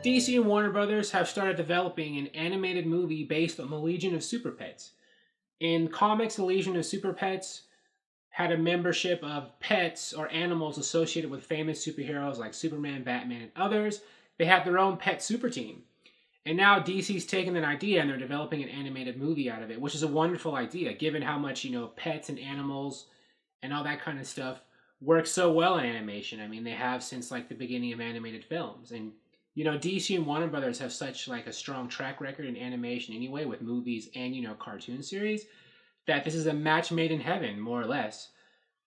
DC and Warner Brothers have started developing an animated movie based on the Legion of Super Pets. In comics, the Legion of Super Pets had a membership of pets or animals associated with famous superheroes like Superman, Batman, and others. They had their own pet super team. And now DC's taken that idea and they're developing an animated movie out of it, which is a wonderful idea given how much, pets and animals and all that kind of stuff work so well in animation. I mean, they have since like the beginning of animated films. And DC and Warner Brothers have such like a strong track record in animation anyway with movies and cartoon series that this is a match made in heaven, more or less.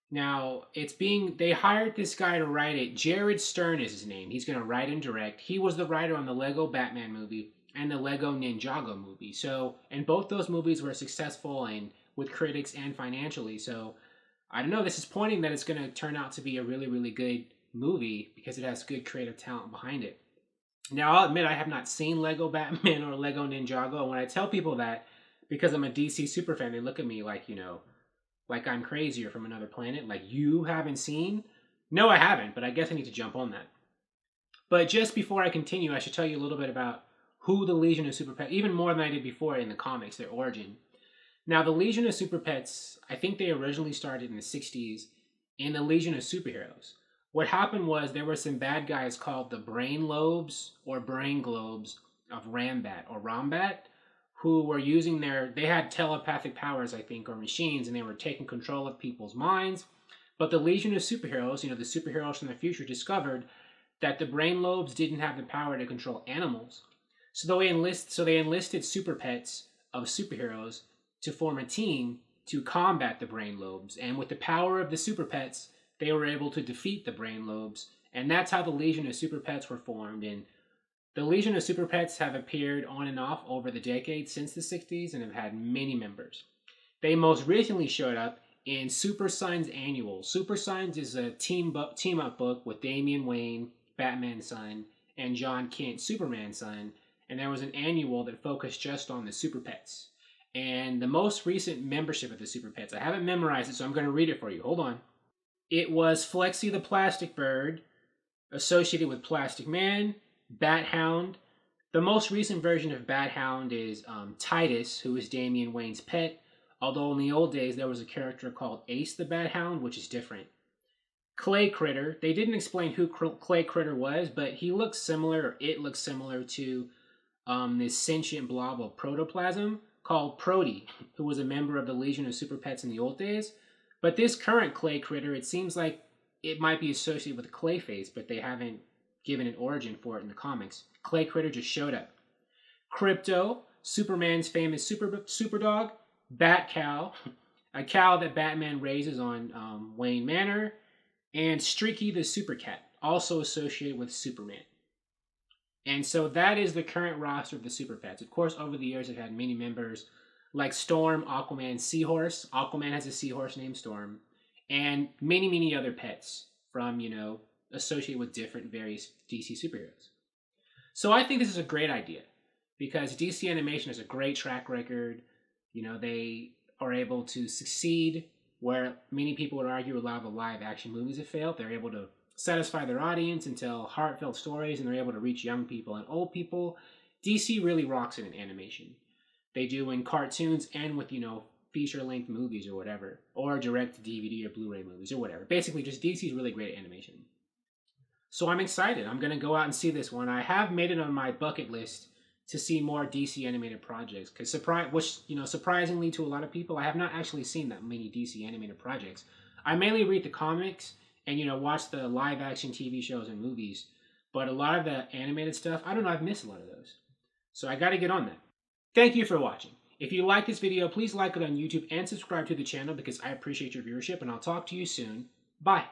Now, they hired this guy to write it. Jared Stern is his name. He's going to write and direct. He was the writer on the Lego Batman movie and the Lego Ninjago movie. So, and both those movies were successful and with critics and financially. So, I don't know, this is pointing that it's going to turn out to be a really, really good movie because it has good creative talent behind it. Now, I'll admit I have not seen Lego Batman or Lego Ninjago. And when I tell people that, because I'm a DC superfan, they look at me like, like I'm crazy or from another planet. Like, you haven't seen? No, I haven't, but I guess I need to jump on that. But just before I continue, I should tell you a little bit about who the Legion of Super Pets, even more than I did before in the comics, their origin. Now, the Legion of Super Pets, I think they originally started in the 60s in the Legion of Superheroes. What happened was there were some bad guys called the Brain Lobes or Brain Globes of Rambat or Rombat, who were they had telepathic powers, I think, or machines, and they were taking control of people's minds. But the Legion of Superheroes, the superheroes from the future, discovered that the Brain Lobes didn't have the power to control animals. So they enlisted super pets of superheroes to form a team to combat the Brain Lobes. And with the power of the super pets, they were able to defeat the Brain Lobes. And that's how the Legion of Super Pets were formed. And the Legion of Super Pets have appeared on and off over the decades since the 60s and have had many members. They most recently showed up in Super Sons Annual. Super Sons is a team-up book with Damian Wayne, Batman's son, and John Kent, Superman's son. And there was an annual that focused just on the Super Pets. And the most recent membership of the Super Pets, I haven't memorized it, so I'm going to read it for you. Hold on. It was Flexi the Plastic Bird, associated with Plastic Man, Bat Hound. The most recent version of Bat Hound is Titus, who is Damian Wayne's pet, although in the old days there was a character called Ace the Bat Hound, which is different. Clay Critter, they didn't explain who Clay Critter was, but he looks similar, or it looks similar to this sentient blob of protoplasm called Prody, who was a member of the Legion of Super Pets in the old days. But this current Clay Critter, it seems like it might be associated with Clayface, but they haven't given an origin for it in the comics. Clay Critter just showed up. Crypto, Superman's famous super dog. Bat Cow, a cow that Batman raises on Wayne Manor. And Streaky the Super Cat, also associated with Superman. And so that is the current roster of the Super Pets. Of course, over the years, they've had many members like Storm, Aquaman, Seahorse. Aquaman has a seahorse named Storm. And many, many other pets from, associated with different various DC superheroes. So I think this is a great idea because DC Animation has a great track record. They are able to succeed where many people would argue a lot of the live action movies have failed. They're able to satisfy their audience and tell heartfelt stories, and they're able to reach young people and old people. DC really rocks it in animation. They do in cartoons and with, feature-length movies or whatever, or direct-to-DVD or Blu-ray movies or whatever. Basically, just DC's really great at animation. So I'm excited. I'm going to go out and see this one. I have made it on my bucket list to see more DC animated projects, because surprisingly to a lot of people, I have not actually seen that many DC animated projects. I mainly read the comics and, watch the live-action TV shows and movies, but a lot of the animated stuff, I don't know, I've missed a lot of those. So I got to get on that. Thank you for watching. If you like this video, please like it on YouTube and subscribe to the channel because I appreciate your viewership, and I'll talk to you soon. Bye.